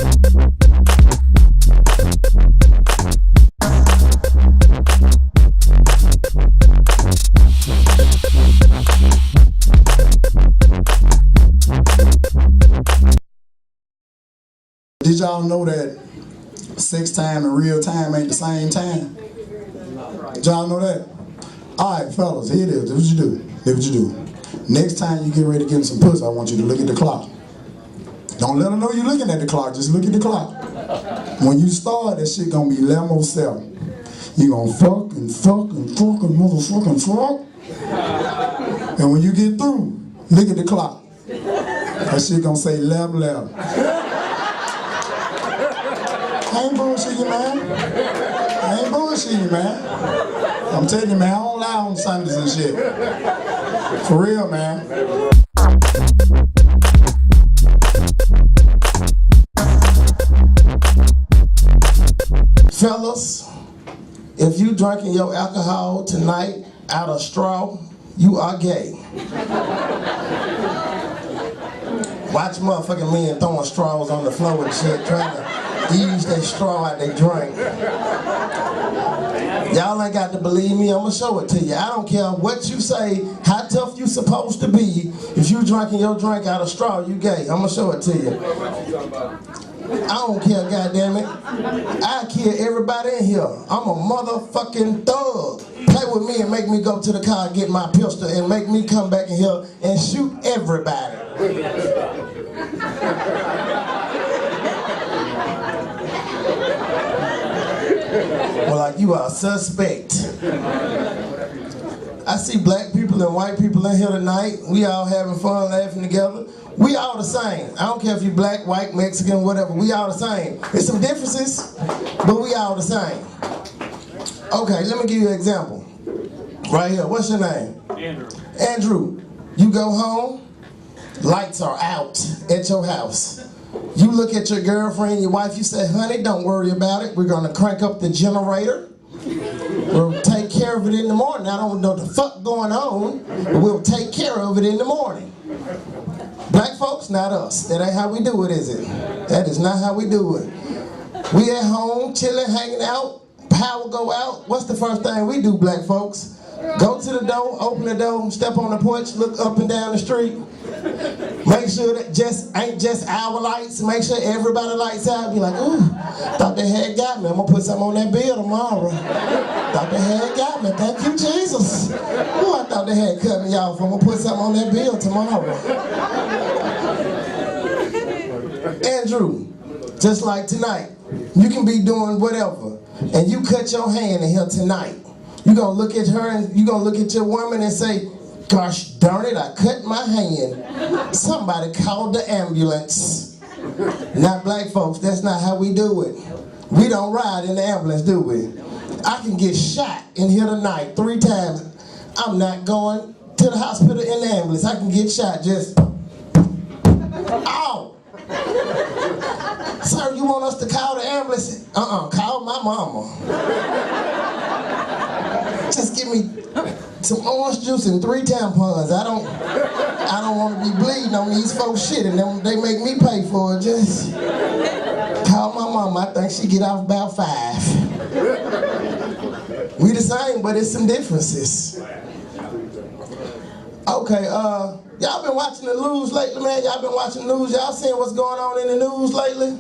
Did y'all know that sex time and real time ain't the same time? Did y'all know that? Alright, fellas, here it is. This what you do. This what you do. Next time you get ready to get some pussy, I want you to look at the clock. Don't let them know you're looking at the clock. Just look at the clock. When you start, that shit gonna be 11:07. You gonna fuck and fuck and fuck and motherfucking fuck. And when you get through, look at the clock. That shit gonna say 11:11. I ain't bullshitting, man. I ain't bullshitting, man. I'm telling you, man, I don't lie on Sundays and shit. For real, man. Fellas, if you drinking your alcohol tonight out of straw, you are gay. Watch motherfucking men throwing straws on the floor and shit, trying to ease that straw out they drink. Y'all ain't got to believe me, I'ma show it to you. I don't care what you say, how tough you supposed to be. If you drinking your drink out of straw, you gay. I'ma show it to you. I don't care, goddammit. I kill everybody in here. I'm a motherfucking thug. Play with me and make me go to the car and get my pistol and make me come back in here and shoot everybody. Well, like you are a suspect. I see black people and white people in here tonight. We all having fun, laughing together. We all the same. I don't care if you black, white, Mexican, whatever. We all the same. There's some differences, but we all the same. Okay, let me give you an example. Right here, what's your name? Andrew. Andrew, you go home, lights are out at your house. You look at your girlfriend, your wife, you say, honey, don't worry about it. We're gonna crank up the generator. We'll take care of it in the morning. I don't know what the fuck going on, but we'll take care of it in the morning. Black folks, not us. That ain't how we do it, is it? That is not how we do it. We at home, chilling, hanging out, power go out. What's the first thing we do, black folks? Go to the door, open the door, step on the porch, look up and down the street. Make sure that ain't just our lights. Make sure everybody lights out. Be like, ooh, thought they had got me. I'm gonna put something on that bill tomorrow. Thought they had got me. Thank you, Jesus. Ooh, I thought they had cut me off. I'm gonna put something on that bill tomorrow. Andrew, just like tonight, you can be doing whatever, and you cut your hand in here tonight. You gonna look at her and you gonna look at your woman and say, gosh darn it, I cut my hand. Somebody called the ambulance. Not black folks, that's not how we do it. We don't ride in the ambulance, do we? I can get shot in here tonight 3 times. I'm not going to the hospital in the ambulance. I can get shot just, ow. Sir, you want us to call the ambulance? Call my mama. Just give me some orange juice and 3 tampons. I don't want to be bleeding on these folks shit and they make me pay for it. Just call my mama. I think she get off about 5. We the same, but it's some differences. Okay, y'all been watching the news lately, man? Y'all been watching the news? Y'all seen what's going on in the news lately?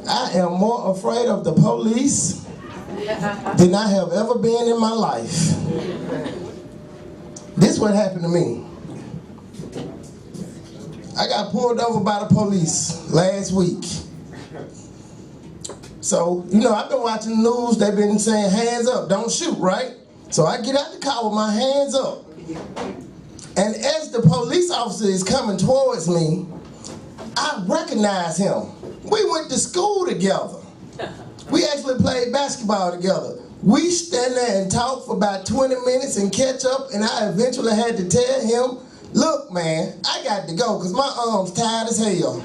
I am more afraid of the police than I have ever been in my life. This what happened to me. I got pulled over by the police last week. So, you know, I've been watching the news. They've been saying, hands up, don't shoot, right? So I get out the car with my hands up. And as the police officer is coming towards me, I recognize him. We went to school together. We actually played basketball together. We stand there and talk for about 20 minutes and catch up, and I eventually had to tell him, look, man, I got to go because my arm's tired as hell.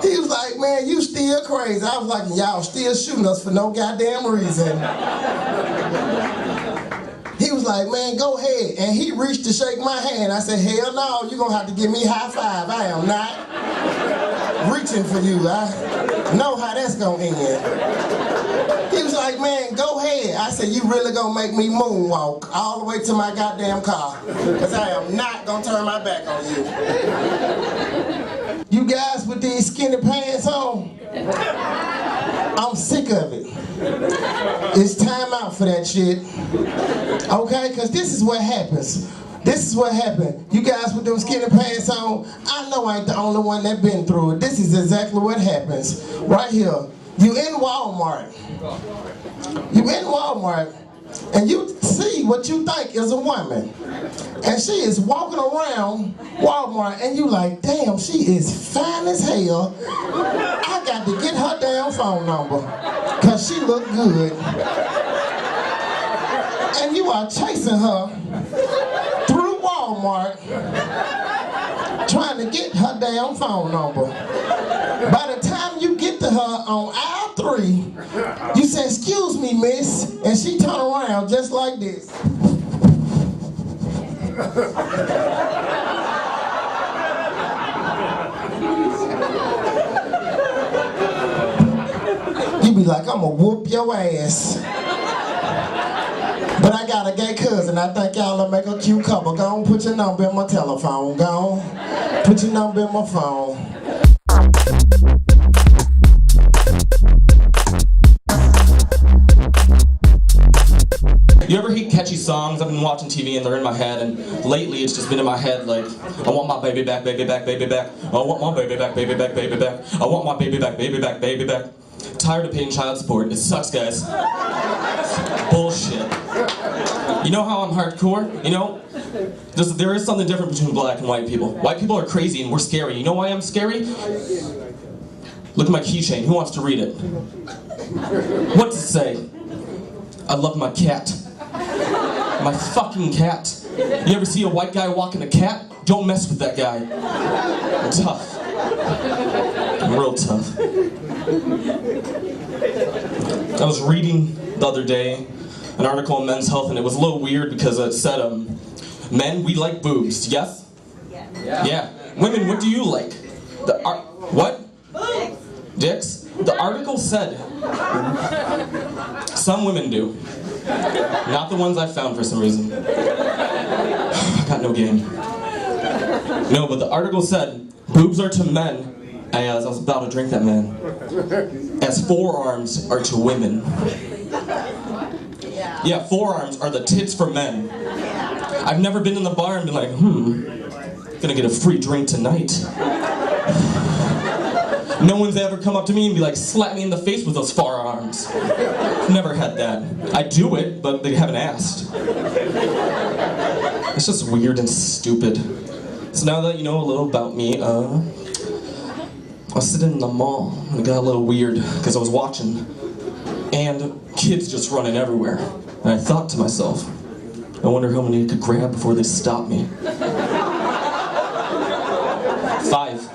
He was like, man, you still crazy. I was like, y'all still shooting us for no goddamn reason. He was like, man, go ahead. And he reached to shake my hand. I said, hell no, you're going to have to give me a high five. I am not reaching for you. I know how that's gonna end. He was like, man, go ahead. I said, you really gonna make me moonwalk all the way to my goddamn car? Because I am not gonna turn my back on you. You guys with these skinny pants on, I'm sick of it. It's time out for that shit. Okay, because this is what happens. This is what happened. You guys with them skinny pants on, I know I ain't the only one that been through it. This is exactly what happens. Right here. You in Walmart. You in Walmart, and you see what you think is a woman. And she is walking around Walmart, and you like, damn, she is fine as hell. I got to get her damn phone number, because she look good. And you are chasing her through Walmart, trying to get her damn phone number. By the time you get to her on aisle 3, you say, excuse me, miss, and she turn around just like this. You be like, I'm gonna whoop your ass. But I got a gay cousin. I think y'all will make a cute couple. Go on, put your number in my telephone. Go on, put your number in my phone. You ever hear catchy songs? I've been watching TV and they're in my head, and lately it's just been in my head like, I want my baby back, baby back, baby back. I want my baby back, baby back, baby back. I want my baby back, baby back, baby back. Tired of paying child support. It sucks, guys. Bullshit. You know how I'm hardcore? You know, there is something different between black and white people. White people are crazy and we're scary. You know why I'm scary? Look at my keychain. Who wants to read it? What does it say? I love my cat. My fucking cat. You ever see a white guy walking a cat? Don't mess with that guy. I'm tough. I'm real tough. I was reading the other day an article on Men's Health, and it was a little weird because it said, men, we like boobs, yes? Yeah. Women, what do you like? What? Dicks? The article said some women do. Not the ones I found for some reason. I got no game. No, but the article said boobs are to men, as I was about to drink that man, as forearms are to women. Yeah, forearms are the tits for men. I've never been in the bar and been like, gonna get a free drink tonight. No one's ever come up to me and be like, slap me in the face with those forearms. Never had that. I do it, but they haven't asked. It's just weird and stupid. So now that you know a little about me, I was sitting in the mall and it got a little weird because I was watching and kids just running everywhere. And I thought to myself, I wonder how many I could grab before they stop me. 5.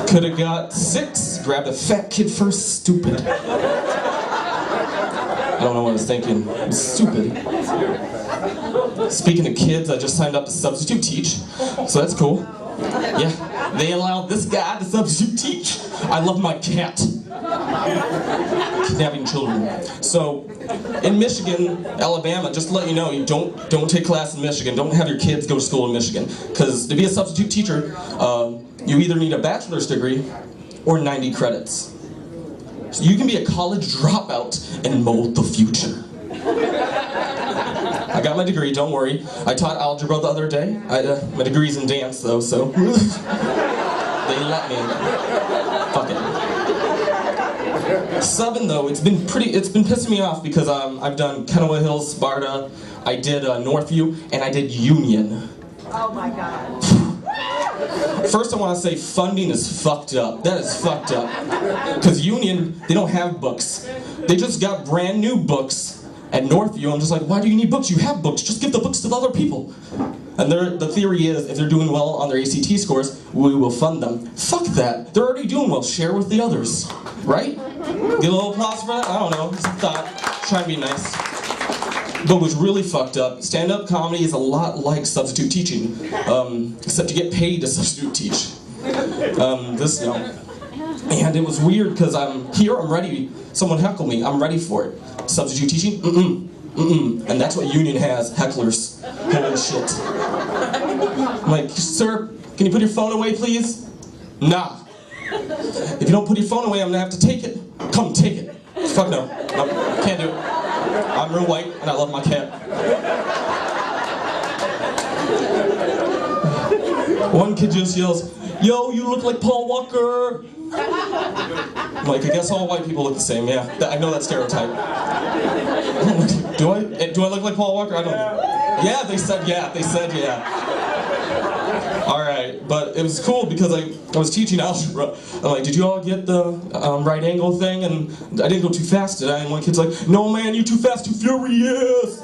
Could have got 6. Grabbed a fat kid first. Stupid. I don't know what I was thinking. It was stupid. Speaking of kids, I just signed up to substitute teach, so that's cool. Yeah, they allowed this guy to substitute teach. I love my cat. Kidnapping children. So, in Michigan, Alabama, just to let you know, you don't take class in Michigan. Don't have your kids go to school in Michigan, because to be a substitute teacher, you either need a bachelor's degree or 90 credits. So you can be a college dropout and mold the future. I got my degree, don't worry. I taught algebra the other day. My degree's in dance though, so they let me. Fuck it. Subbing though, it's been pissing me off because I've done Kennewick Hills, Sparta, I did Northview, and I did Union. Oh my God. First I want to say funding is fucked up. That is fucked up. Because Union, they don't have books. They just got brand new books. At Northview, I'm just like, why do you need books? You have books. Just give the books to the other people. And the theory is, if they're doing well on their ACT scores, we will fund them. Fuck that. They're already doing well. Share with the others. Right? Get a little applause for that? I don't know. Just a thought. Try and be nice. But what's really fucked up, stand-up comedy is a lot like substitute teaching, except you get paid to substitute teach. this young. And it was weird because I'm here, I'm ready. Someone heckle me, I'm ready for it. Substitute teaching? And that's what union has, hecklers. Holy shit. I'm like, sir, can you put your phone away, please? Nah. If you don't put your phone away, I'm gonna have to take it. Come, take it. Fuck no. Nope, can't do it. I'm real white, and I love my cat. One kid just yells, yo, you look like Paul Walker. I'm like, I guess all white people look the same, yeah. I know that stereotype. Do I look like Paul Walker? I don't know. Yeah, they said yeah. All right, but it was cool because I was teaching algebra. I'm like, did you all get the right angle thing? And I didn't go too fast, did I? And one kid's like, no man, you too fast, too furious.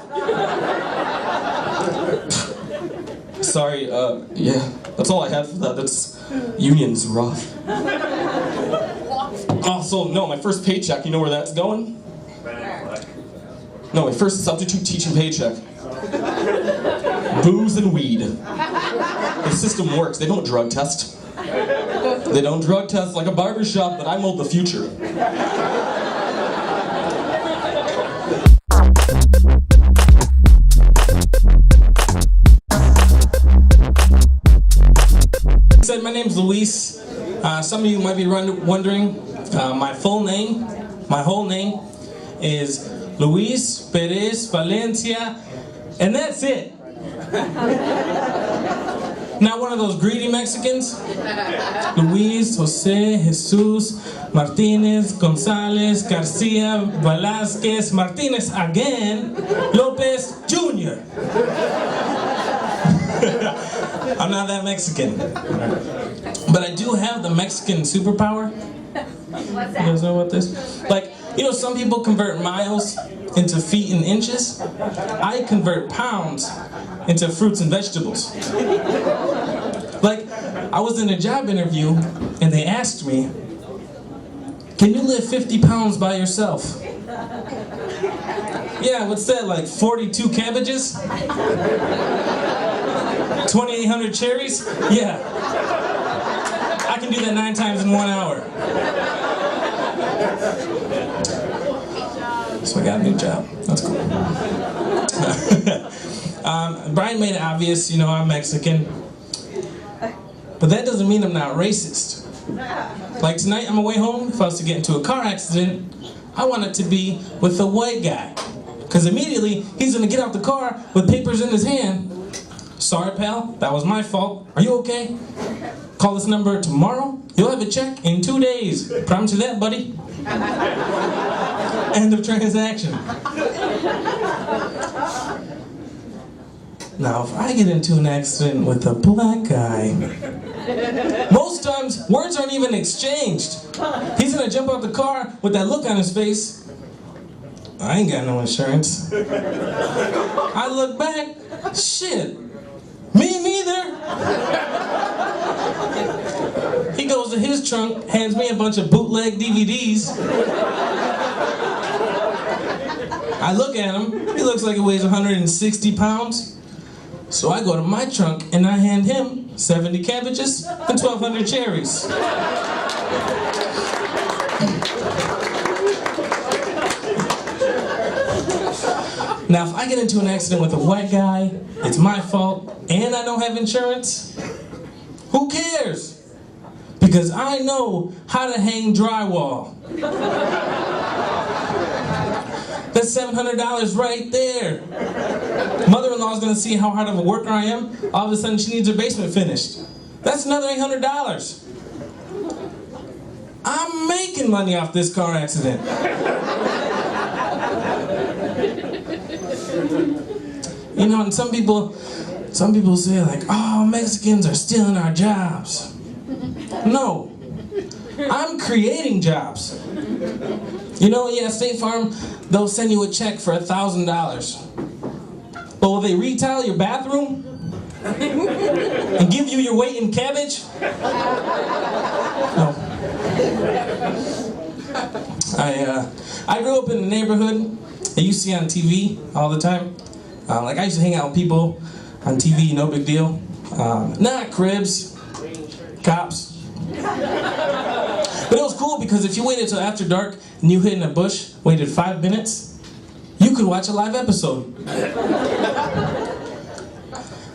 Sorry, yeah, that's all I had for that. That's, union's rough. Also, no, my first paycheck, you know where that's going? No, my first substitute teaching paycheck. Booze and weed. The system works, they don't drug test. They don't drug test like a barber shop, but I mold the future. My name's Luis. Some of you might be wondering, my whole name is Luis Perez Valencia, and that's it. Not one of those greedy Mexicans. Luis Jose Jesus Martinez Gonzalez Garcia Velasquez Martinez again Lopez Jr. I'm not that Mexican. But I do have the Mexican superpower. What's that? You guys know what this? Like, you know, some people convert miles into feet and inches. I convert pounds into fruits and vegetables. Like, I was in a job interview and they asked me, can you lift 50 pounds by yourself? Yeah, what's that, like 42 cabbages? 2,800 cherries? Yeah. I can do that 9 times in 1 hour. So I got a new job. That's cool. Brian made it obvious, you know, I'm Mexican. But that doesn't mean I'm not racist. Like tonight on my way home, if I was to get into a car accident, I want it to be with a white guy. Because immediately, he's going to get out the car with papers in his hand. Sorry, pal, that was my fault. Are you okay? Call this number tomorrow. You'll have a check in 2 days. Promise you that, buddy. End of transaction. Now, if I get into an accident with a black guy, most times, words aren't even exchanged. He's gonna jump out the car with that look on his face. I ain't got no insurance. I look back, shit, me neither. He goes to his trunk, hands me a bunch of bootleg DVDs. I look at him, he looks like he weighs 160 pounds. So I go to my trunk and I hand him 70 cabbages and 1,200 cherries. Now, if I get into an accident with a white guy, it's my fault, and I don't have insurance, who cares? Because I know how to hang drywall. That's $700 right there. Mother-in-law's gonna see how hard of a worker I am. All of a sudden, she needs her basement finished. That's another $800. I'm making money off this car accident. You know, and some people say like, oh, Mexicans are stealing our jobs. No, I'm creating jobs. You know, yeah, State Farm, they'll send you a check for $1,000. But will they retile your bathroom? And give you your weight in cabbage? No. I grew up in a neighborhood that you see on TV all the time. Like I used to hang out with people on TV, no big deal. Not cribs, cops. But it was cool because if you waited till after dark and you hid in a bush, waited 5 minutes, you could watch a live episode.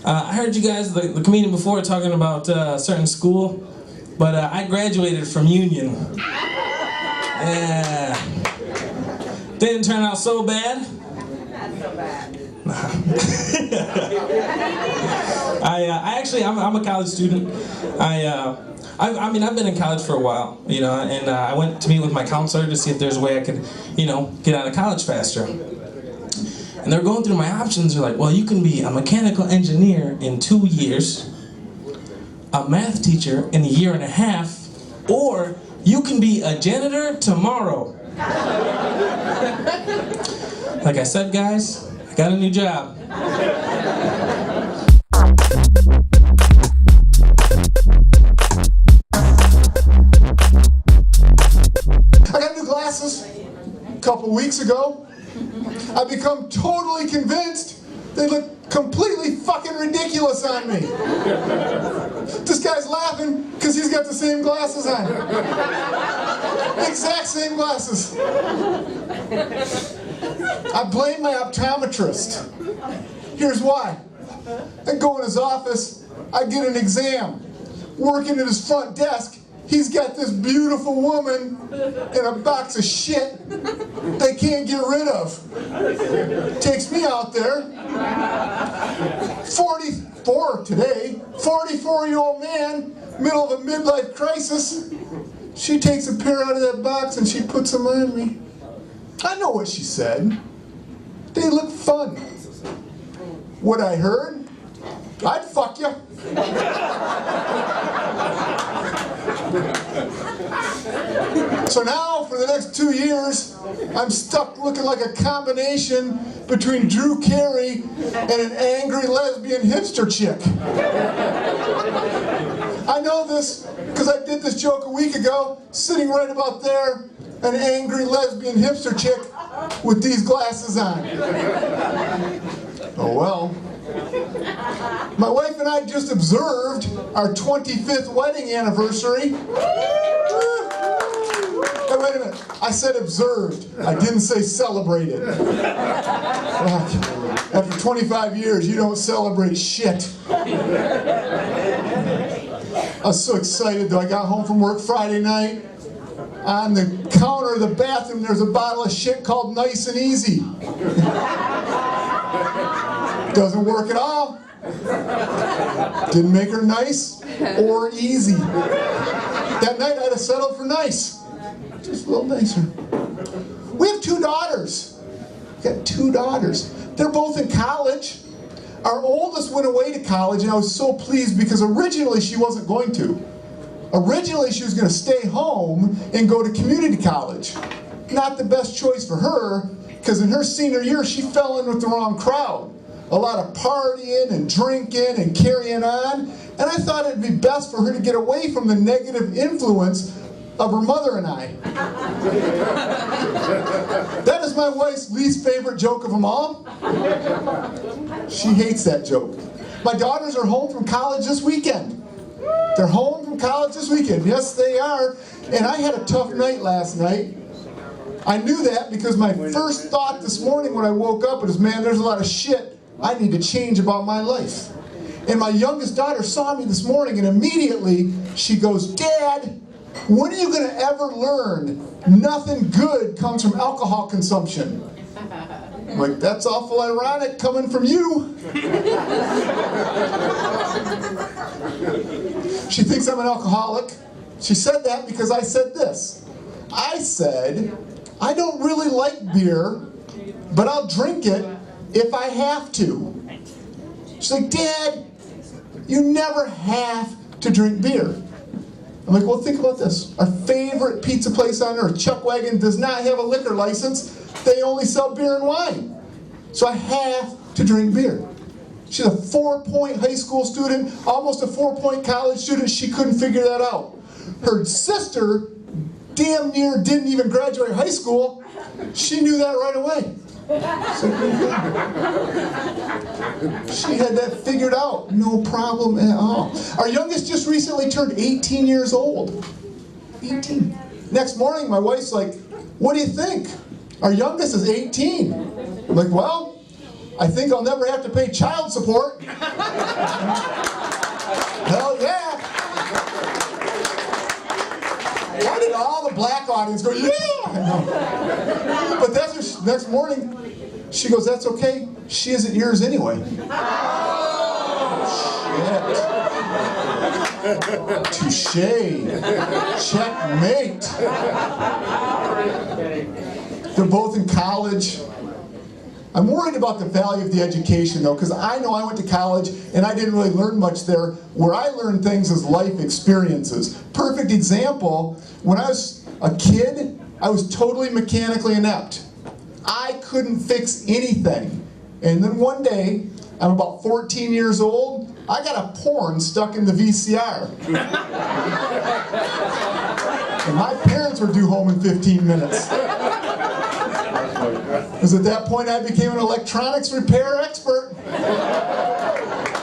I heard you guys, the comedian before, talking about a certain school, but I graduated from Union. Yeah. Didn't turn out so bad. Not so bad. I'm a college student. I've been in college for a while, you know, and I went to meet with my counselor to see if there's a way I could, you know, get out of college faster. And they're going through my options. They're like, well, you can be a mechanical engineer in 2 years, a math teacher in 1.5 years, or you can be a janitor tomorrow. Like I said, guys, I got a new job. I got new glasses a couple weeks ago. I've become totally convinced they look completely fucking ridiculous on me. This guy's laughing because he's got the same glasses on. Exact same glasses. I blame my optometrist. Here's why. I go in his office, I get an exam. Working at his front desk, he's got this beautiful woman in a box of shit they can't get rid of. Takes me out there. 44 today, 44-year-old man, middle of a midlife crisis. She takes a pair out of that box and she puts them on me. I know what she said. They look fun. What I heard? I'd fuck you. So now, for the next 2 years, I'm stuck looking like a combination between Drew Carey and an angry lesbian hipster chick. I know this because I did this joke a week ago, sitting right about there, an angry lesbian hipster chick with these glasses on. Oh well. My wife and I just observed our 25th wedding anniversary. Hey, wait a minute. I said observed. I didn't say celebrated. After 25 years, you don't celebrate shit. I was so excited though. I got home from work Friday night. On the counter of the bathroom, there's a bottle of shit called Nice and Easy. Doesn't work at all. Didn't make her nice or easy. That night I'd have settled for nice. Just a little nicer. We have 2 daughters. We got 2 daughters. They're both in college. Our oldest went away to college and I was so pleased because originally she wasn't going to. Originally she was going to stay home and go to community college. Not the best choice for her because in her senior year she fell in with the wrong crowd. A lot of partying and drinking and carrying on, and I thought it'd be best for her to get away from the negative influence of her mother and I. That is my wife's least favorite joke of them all. She hates that joke. My daughters are home from college this weekend. They're home from college this weekend. Yes, they are. And I had a tough night last night. I knew that because my first thought this morning when I woke up was, man, there's a lot of shit I need to change about my life. And my youngest daughter saw me this morning and immediately she goes, Dad, when are you going to ever learn nothing good comes from alcohol consumption? I'm like, that's awful ironic coming from you. She thinks I'm an alcoholic. She said that because I said this. I said, I don't really like beer, but I'll drink it if I have to. She's like, Dad, you never have to drink beer. I'm like, well, think about this. Our favorite pizza place on earth, Chuck Wagon, does not have a liquor license. They only sell beer and wine. So I have to drink beer. She's a 4-point high school student, almost a 4-point college student. She couldn't figure that out. Her sister damn near didn't even graduate high school. She knew that right away. She had that figured out, no problem at all. Our youngest just recently turned 18 years old. 18. Next morning, my wife's like, what do you think? Our youngest is 18. I'm like, well, I think I'll never have to pay child support. Hell yeah. Why did all the black audience go, yeah? No. But that's what next morning, she goes, that's okay. She isn't yours anyway. Shit. Touche. Checkmate. They're both in college. I'm worried about the value of the education though, because I know I went to college and I didn't really learn much there. Where I learned things is life experiences. Perfect example, when I was a kid, I was totally mechanically inept. I couldn't fix anything. And then one day, I'm about 14 years old, I got a porn stuck in the VCR. And my parents were due home in 15 minutes. Because at that point I became an electronics repair expert.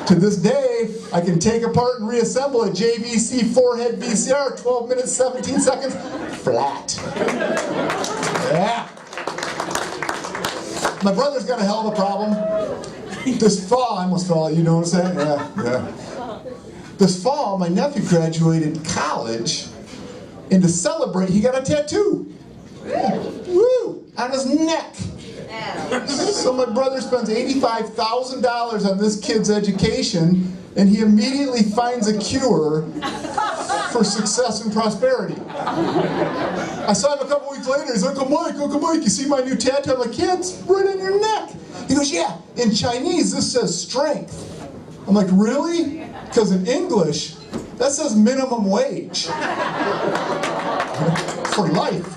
To this day, I can take apart and reassemble a JVC 4-head VCR, 12 minutes, 17 seconds, flat. Yeah. My brother's got a hell of a problem. This fall, I almost fell out, you know what I'm saying? Yeah. This fall, my nephew graduated college, and to celebrate, he got a tattoo. Yeah. Woo! On his neck. So my brother spends $85,000 on this kid's education, and he immediately finds a cure for success and prosperity. I saw him a couple weeks later. He's like, Uncle Mike, you see my new tattoo? I'm like, yeah, it's right on your neck. He goes, yeah, in Chinese this says strength. I'm like, really? Because in English, that says minimum wage. For life.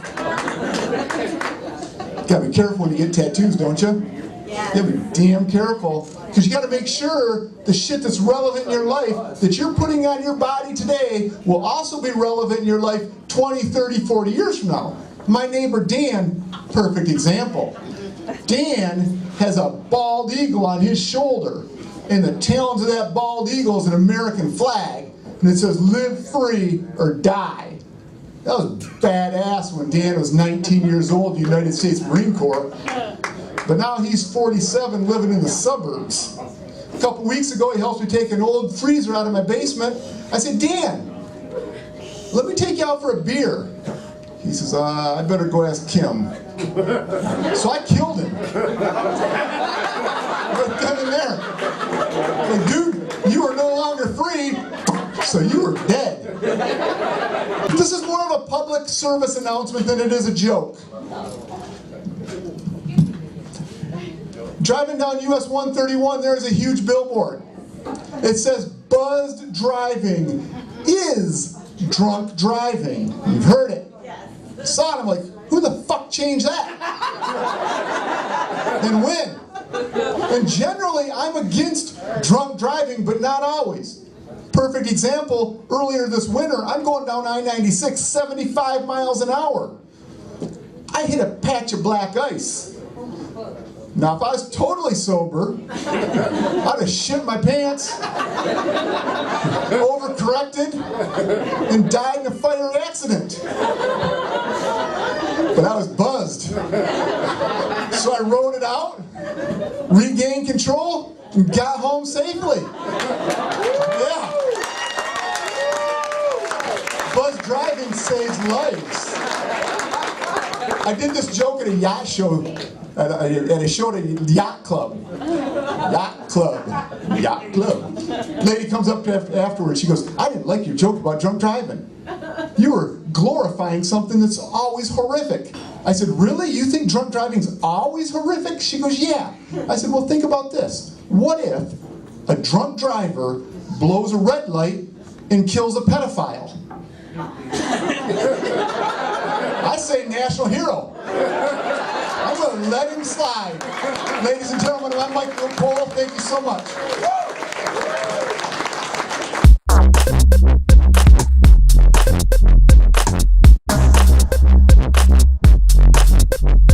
You gotta be careful when you get tattoos, don't you? Yeah. You gotta be damn careful. Because you gotta make sure the shit that's relevant in your life that you're putting on your body today will also be relevant in your life 20, 30, 40 years from now. My neighbor Dan, perfect example. Dan has a bald eagle on his shoulder, and the talons of that bald eagle is an American flag, and it says live free or die. That was badass when Dan was 19 years old, United States Marine Corps. But now he's 47 living in the suburbs. A couple weeks ago he helped me take an old freezer out of my basement. I said, Dan, let me take you out for a beer. He says, I better go ask Kim. So I killed him. Right then and there. Like, dude, you are no longer free, so you are dead. This is more of a public service announcement than it is a joke. Driving down US 131, there is a huge billboard. It says, buzzed driving is drunk driving. You've heard it. Saw it, I'm like, who the fuck changed that? And when? And generally, I'm against drunk driving, but not always. Perfect example, earlier this winter, I'm going down I-96, 75 miles an hour. I hit a patch of black ice. Now, if I was totally sober, I'd have shit my pants, overcorrected, and died in a fire accident. But I was buzzed. So I rode it out, regained control, and got home safely. Yeah. Buzz driving saves lives. I did this joke at a yacht show. At a show at a yacht club. Yacht club. Lady comes up afterwards, she goes, I didn't like your joke about drunk driving. You were glorifying something that's always horrific. I said, really? You think drunk driving's always horrific? She goes, yeah. I said, well, think about this. What if a drunk driver blows a red light and kills a pedophile? I say national hero. I'm going to let him slide. Ladies and gentlemen, I'm Mike Polo. Thank you so much.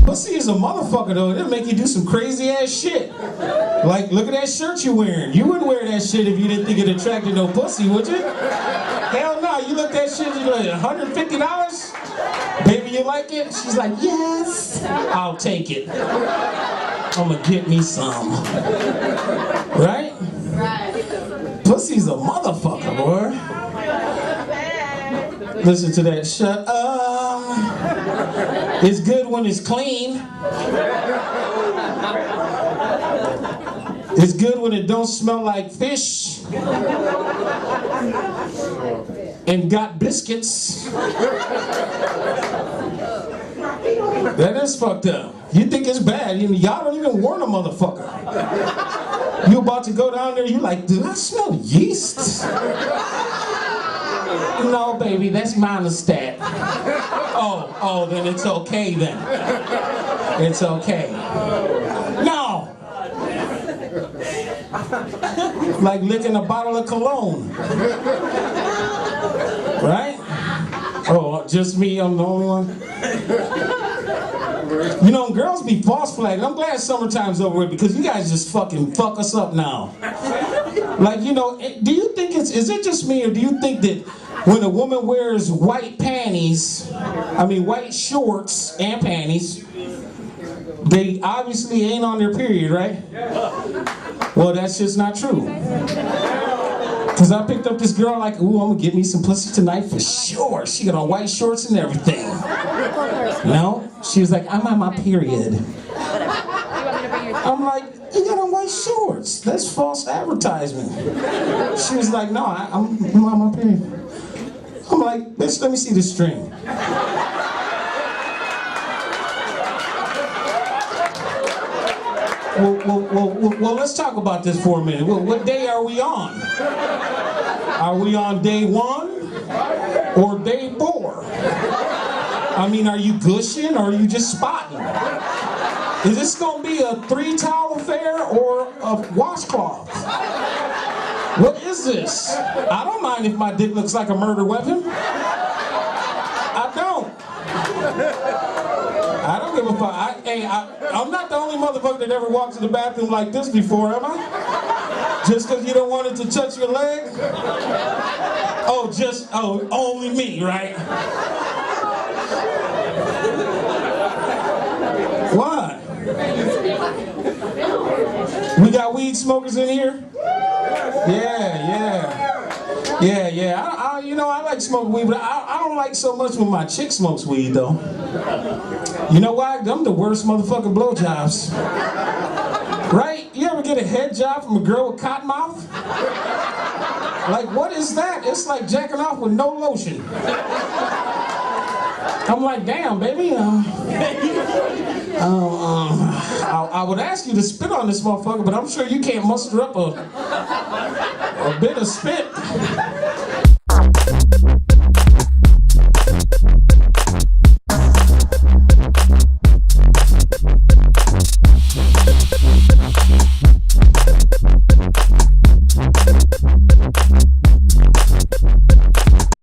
Pussy is a motherfucker though. It'll make you do crazy ass shit. Like, look at that shirt you're wearing. You wouldn't wear that shit if you didn't think it attracted no pussy, would you? Hell no, you look at that shit, you're like, $150? Baby, you like it? She's like, yes. I'll take it. I'm gonna get me some. Right? Pussy's a motherfucker, boy. Listen to that. Shut up. It's good when it's clean. It's good when it don't smell like fish. And got biscuits. That is fucked up. You think it's bad. Y'all don't even warn a motherfucker. You about to go down there, you like, do I smell yeast? No, baby, that's monostat. Oh, then it's okay then. It's okay. No! Like licking a bottle of cologne. Right? Oh, just me, I'm the only one? You know, girls be false flagging. I'm glad summertime's over with because you guys just fucking fuck us up now. Like, you know, do you think is it just me, or do you think that when a woman wears white shorts and panties, they obviously ain't on their period, right? Well, that's just not true. Cause I picked up this girl like, ooh, I'm gonna get me some pussy tonight for sure. She got on white shorts and everything. No, she was like, I'm on my period. I'm like, you got on white shorts. That's false advertisement. She was like, no, I'm on my period. I'm like, bitch, let me see the string. Well, let's talk about this for a minute. What day are we on? Are we on day 1 or day 4? I mean, are you gushing or are you just spotting? Is this gonna be a 3-towel affair or a washcloth? What is this? I don't mind if my dick looks like a murder weapon. I don't. I don't give a fuck. I'm not the only motherfucker that ever walked to the bathroom like this before, am I? Just because you don't want it to touch your leg? Only me, right? What? We got weed smokers in here? Yeah. I like smoking weed, but I don't like so much when my chick smokes weed, though. You know why? Them the worst motherfucking blowjobs. Right? You ever get a head job from a girl with cotton mouth? Like, what is that? It's like jacking off with no lotion. I'm like, damn, baby. I would ask you to spit on this motherfucker, but I'm sure you can't muster up a bit of spit.